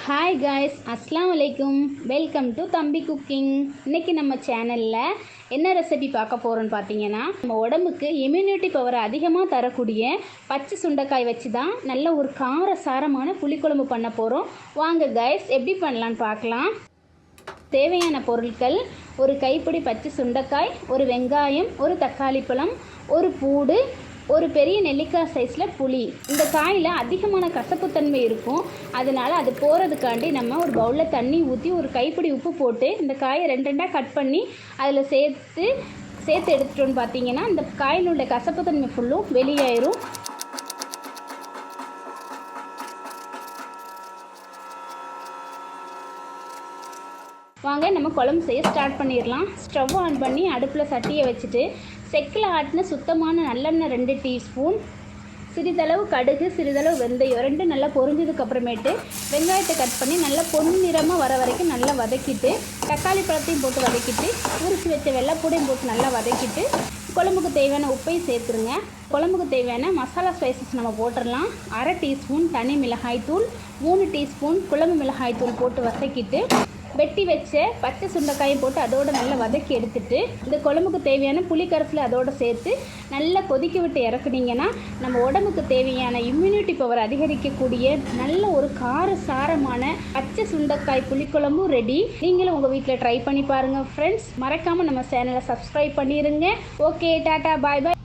Hi guys, அஸ்லாம் வலைக்கும். Welcome to தம்பி குக்கிங். இன்றைக்கி நம்ம சேனலில் என்ன ரெசிபி பார்க்க போகிறோன்னு பார்த்தீங்கன்னா, நம்ம உடம்புக்கு இம்யூனிட்டி பவரை அதிகமாக தரக்கூடிய பச்சை சுண்டைக்காய் வச்சு தான் நல்ல ஒரு காரசாரமான புளிக்குழம்பு பண்ண போகிறோம். வாங்க காய்ஸ், எப்படி பண்ணலான்னு பார்க்கலாம். தேவையான பொருட்கள்: ஒரு கைப்பிடி பச்சை சுண்டைக்காய், ஒரு வெங்காயம், ஒரு தக்காளி பழம், ஒரு பூடு, ஒரு பெரிய நெல்லிக்காய் சைஸில் புளி. இந்த காயில் அதிகமான கசப்புத்தன்மை இருக்கும், அதனால் அது போகிறதுக்காண்டி நம்ம ஒரு பவுலில் தண்ணி ஊற்றி ஒரு கைப்பிடி உப்பு போட்டு இந்த காயை ரெண்டாக கட் பண்ணி அதில் சேர்த்து எடுத்துட்டோன்னு பார்த்தீங்கன்னா இந்த காயில் உள்ள கசப்புத்தன்மை ஃபுல்லும் வெளியாயிரும். வாங்க நம்ம குழம்பு செய்ய ஸ்டார்ட் பண்ணிடலாம். ஸ்டவ் ஆன் பண்ணி அடுப்பில் சட்டியை வச்சுட்டு செக்கில் ஆட்டின சுத்தமான நல்லெண்ணெய் 2 டீஸ்பூன், சிறிதளவு கடுகு, சிறிதளவு வெந்தயம் ரெண்டும் நல்லா பொரிஞ்சதுக்கப்புறமேட்டு வெங்காயத்தை கட் பண்ணி நல்லா பொன்னிறமாக வர வரைக்கும் நல்லா வதக்கிட்டு, தக்காளி பழத்தையும் போட்டு வதக்கிட்டு, உரிச்சு வச்ச வெள்ளைப்பூடையும் போட்டு நல்லா வதக்கிட்டு குழம்புக்கு தேவையான உப்பையும் சேர்த்துருங்க. குழம்புக்கு தேவையான மசாலா ஸ்பைசஸ் நம்ம போட்டுடலாம். 1/2 டீஸ்பூன் தனி மிளகாய்த்தூள், 3 டீஸ்பூன் குழம்பு மிளகாய்த்தூள் போட்டு வதக்கிட்டு வெட்டி வச்ச பச்சை சுண்டைக்காயும் போட்டு அதோடு நல்லா வதக்கி எடுத்துட்டு இந்த குழம்புக்கு தேவையான புளி கரைசலை அதோடு சேர்த்து நல்லா கொதிக்க விட்டு இறக்குனீங்கன்னா நம்ம உடம்புக்கு தேவையான இம்யூனிட்டி பவர் அதிகரிக்கக்கூடிய நல்ல ஒரு காரசாரமான பச்சை சுண்டைக்காய் புளிக்குழம்பும் ரெடி. நீங்களும் உங்கள் வீட்டில் ட்ரை பண்ணி பாருங்கள் ஃப்ரெண்ட்ஸ். மறக்காமல் நம்ம சேனலை சப்ஸ்கிரைப் பண்ணிடுங்க. ஓகே, டாட்டா, பாய் பாய்.